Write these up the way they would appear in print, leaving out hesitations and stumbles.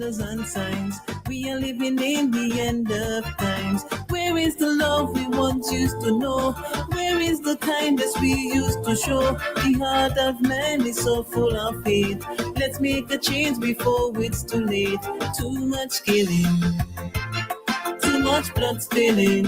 wonders and signs. We are living in the end of times. Where is the love we once used to know? Where is the kindness we used to show? The heart of man is so full of hate. Let's make a change before it's too late. Too much killing, too much blood spilling.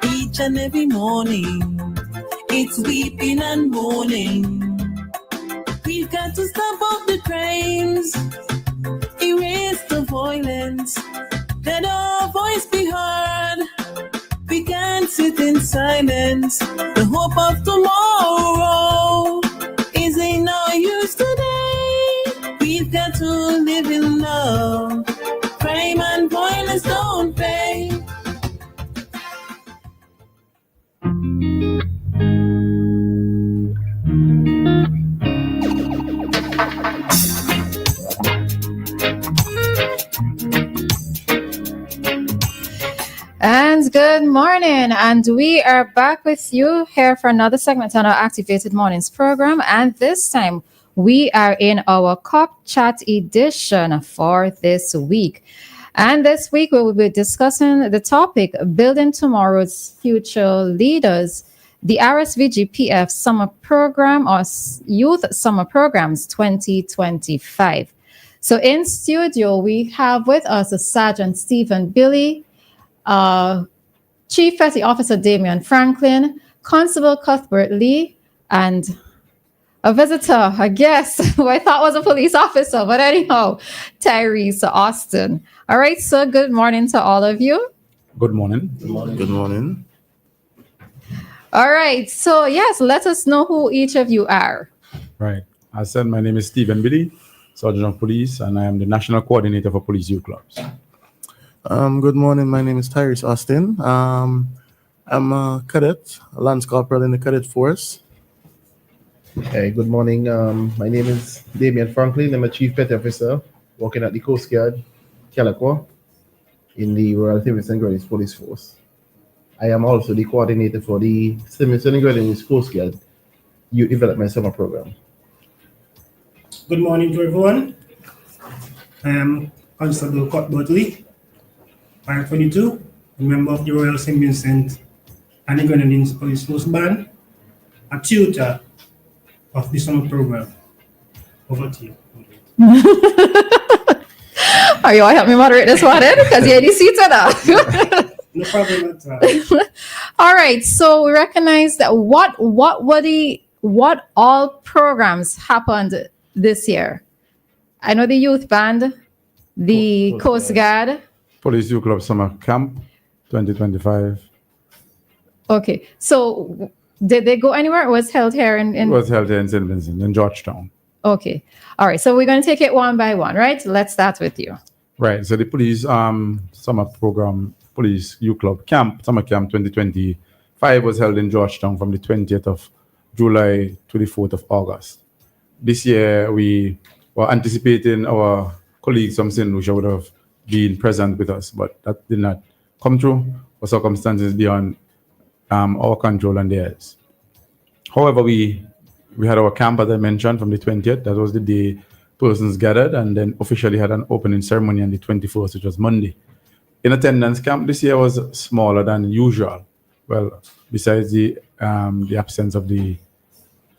Each and every morning, it's weeping and mourning. We've got to stop all the crimes, erase the violence, let our voice be heard. We can't sit in silence. The hope of tomorrow is in no use today. We've got to live in love. Crime and violence don't pay. And good morning, and we are back with you here for another segment on our Activated Mornings program, and this time we are in our COP Chat edition for this week. And this week we will be discussing the topic, Building Tomorrow's Future Leaders, the RSVGPF Summer Program or Youth Summer Programs 2025. So in studio we have with us Sergeant Stephen Billy, Chief Petty Officer Damian Franklin, Constable Cuthbert Lee, and a visitor, a guest, who I thought was a police officer, but anyhow, Tyrese Austin. All right, so good morning to all of you. Good morning. Good morning. Good morning. All right, so yes, let us know who each of you are. Right. I said my name is Stephen Billy, Sergeant of Police, and I am the National Coordinator for Police Youth Clubs. Good morning. My name is Tyrese Austin. I'm a cadet, a Lance Corporal in the Cadet Force. Hey, good morning. My name is Damian Franklin. I'm a Chief Petty Officer working at the Coast Guard, Calico, in the Royal St. Grenadines Police Force. I am also the coordinator for the St. Grenadines Coast Guard Youth Development Summer Program. Good morning to everyone. I am Constable Cuthbert Lee. I am 22, a member of the Royal St. Vincent and the Grenadines Police Force Band, a tutor of the summer program. Over to you. Are you all help me moderate this one in? Because you're the seated up. No problem at all. All right, so we recognize that what all programs happened this year. I know the youth band, the Coast Guard. Police Youth Club Summer Camp 2025. Okay, so did they go anywhere? It was held here in... It was held here in St. Vincent, in Georgetown. Okay, all right, so we're going to take it one by one, right? Let's start with you. Right, so the police summer program, Police Youth Club Camp, Summer Camp 2025 was held in Georgetown from the 20th of July to the 4th of August. This year, we were anticipating our colleagues from St. Lucia would have been present with us, but that did not come true for circumstances beyond our control and theirs. However, we had our camp, as I mentioned, from the 20th. That was the day persons gathered, and then officially had an opening ceremony on the 21st, which was Monday. In attendance, camp this year was smaller than usual. Well, besides the absence of the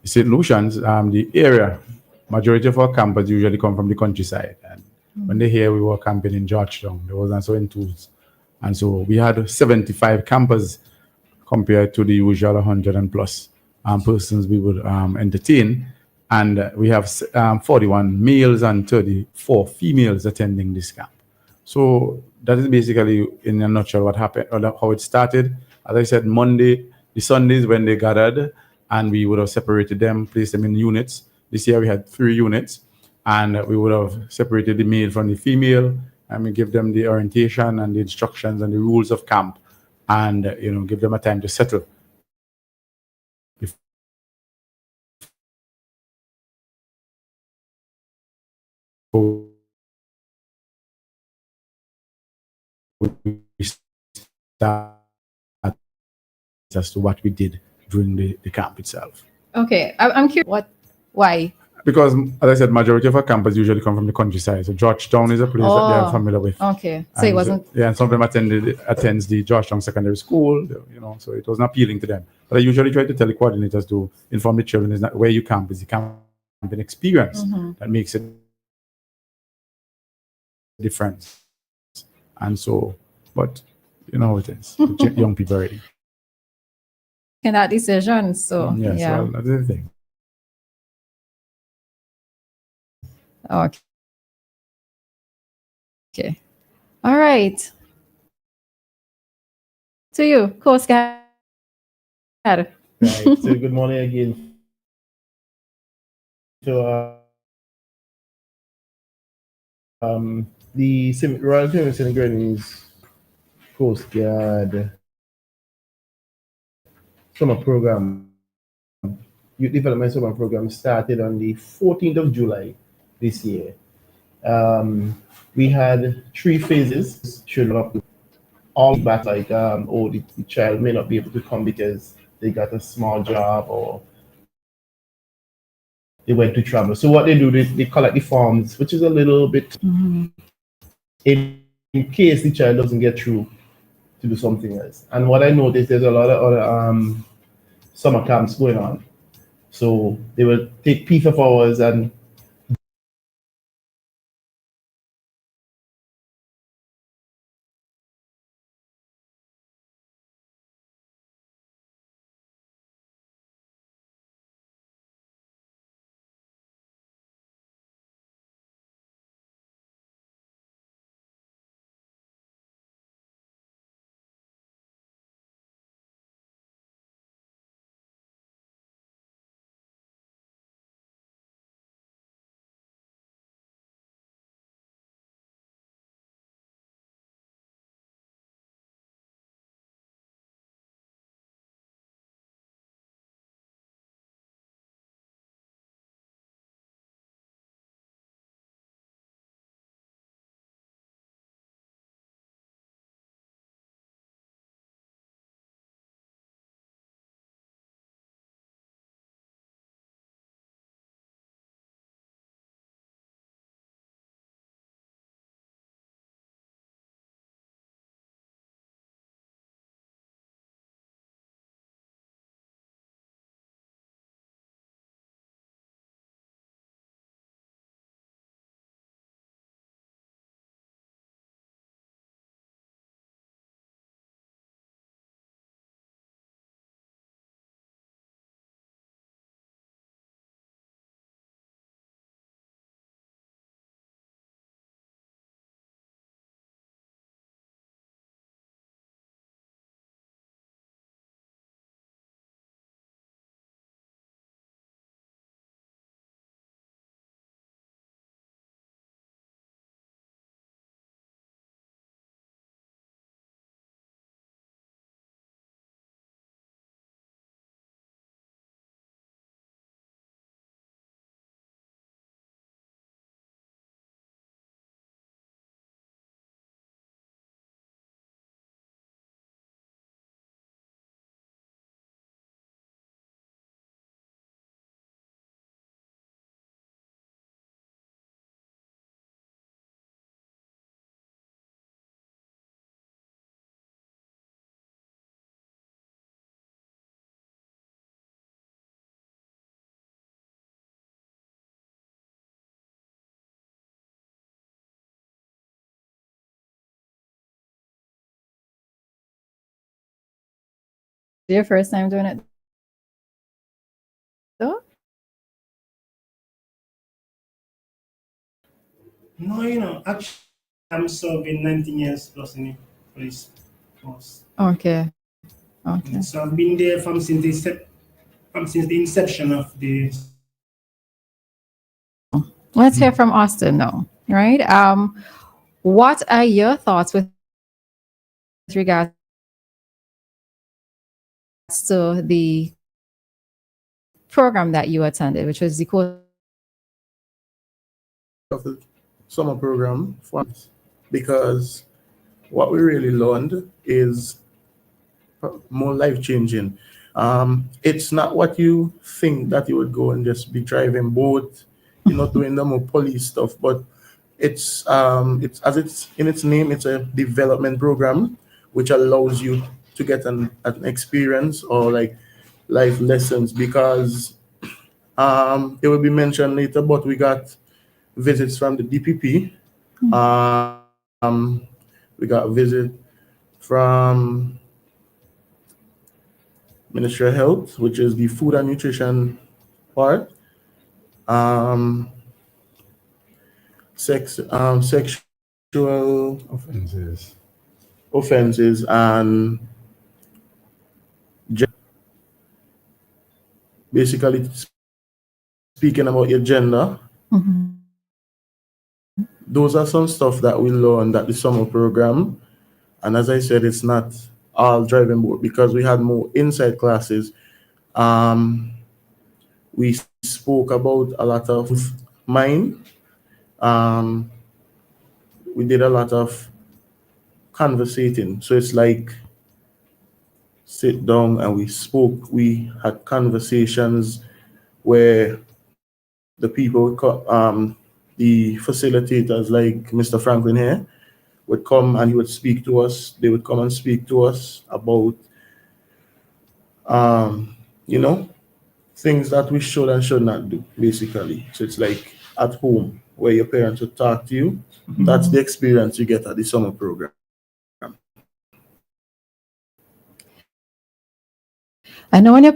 St. Lucians, the area, majority of our campers usually come from the countryside. And when they hear we were camping in Georgetown, they wasn't so enthused. And so we had 75 campers compared to the usual 100 and plus persons we would entertain. And we have 41 males and 34 females attending this camp. So that is basically, in a nutshell, what happened, or how it started. As I said, Monday, the Sundays when they gathered, and we would have separated them, placed them in units. This year we had 3 units, and we would have separated the male from the female, and we give them the orientation and the instructions and the rules of camp, and give them a time to settle. We start as to what we did during the camp itself. Okay, I'm curious. Why? because as I said, majority of our campers usually come from the countryside. So Georgetown is a place that they are familiar with. Okay, so it And, wasn't. Yeah, and some of them attends the Georgetown Secondary School. So it wasn't appealing to them. But I usually try to tell the coordinators to inform the children is not where you camp is the camping experience that makes it difference. And so, but you know how it is. The young people already. In that decision. So Yes, yeah. well, that's the thing. Okay. Okay. All right. To you, Coast Guard. Right. So good morning again to the Royal Crimson Grenadiers Coast Guard summer program, youth development summer program started on the 14th of July this year. We had 3 phases. Should up all back like the child may not be able to come because they got a small job or they went to travel. So what they do, they collect the forms, which is a little bit in case the child doesn't get through to do something else. And what I noticed, there's a lot of other summer camps going on. So they will take PFF hours and Your first time doing it, though? No, actually, I'm serving 19 years plus in the police force. Okay. Okay. So I've been there from since the inception of the. Let's hear from Austin now, right? What are your thoughts with regards to the program that you attended, which was the of the summer program for us, because what we really learned is more life changing. It's not what you think that you would go and just be driving boat doing the more police stuff, but it's as it's in its name, it's a development program which allows you to get an experience or like life lessons because it will be mentioned later, but we got visits from the DPP. We got a visit from Ministry of Health, which is the food and nutrition part. Um, sexual offenses and basically speaking about your gender. Those are some stuff that we learned at the summer program. And as I said, it's not all driving board because we had more inside classes. We spoke about a lot of mine. We did a lot of conversating. So it's like sit down and we spoke. We had conversations where the people, the facilitators like Mr. Franklin here, would come and he would speak to us. They would come and speak to us about, things that we should and should not do, basically. So it's like at home where your parents would talk to you. That's the experience you get at the summer program. I know when your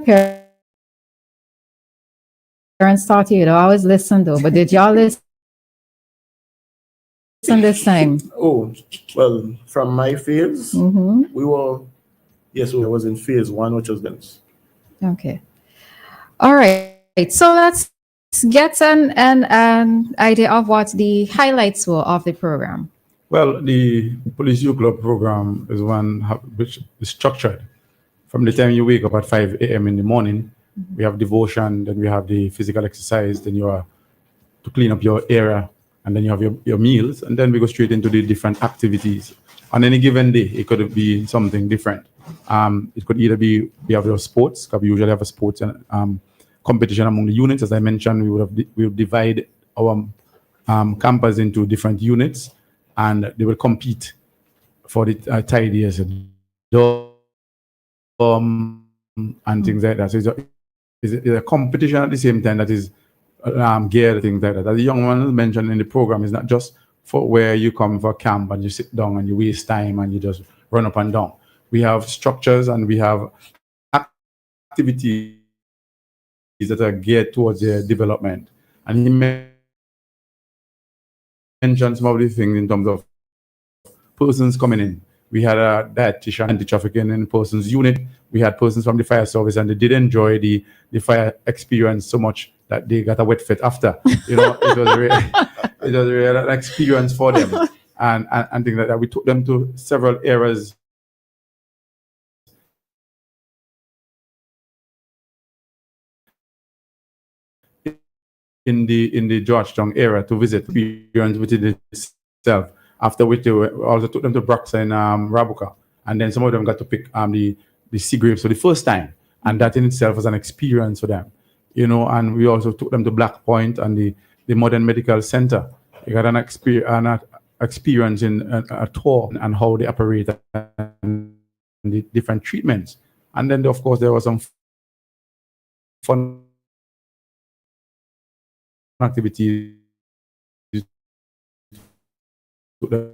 parents talk to you, they always listen though, but did y'all listen this time? Oh, well, from my phase, we were, yes, I was in phase 1, which was Dennis. Okay. All right. So let's get an idea of what the highlights were of the program. Well, the Police Youth Club program is one which is structured. From the time you wake up at 5 a.m. in the morning, we have devotion, then we have the physical exercise, then you are to clean up your area, and then you have your meals, and then we go straight into the different activities. On any given day, it could be something different. It could either be we have your sports, because we usually have a sports competition among the units. As I mentioned, we would divide our campus into different units, and they will compete for the tidiest and things like that. So it's a competition at the same time that is geared, things like that. As the young man mentioned in the program, it's not just for where you come for camp and you sit down and you waste time and you just run up and down. We have structures and we have activities that are geared towards their development. And he mentioned some of the things in terms of persons coming in. We had a dietitian, anti-trafficking in persons unit. We had persons from the fire service, and they did enjoy the fire experience so much that they got a wet fit after. It was a real experience for them, and things like that. We took them to several areas in the Georgetown area to visit experience within itself. After which they also took them to Broxa and Rabuka, and then some of them got to pick the Seagrapes for the first time, and that in itself was an experience for them, And we also took them to Black Point and the Modern Medical Center. They got an experience in a tour and how they operate and the different treatments, and then of course there was some fun activities to the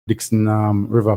Dixon River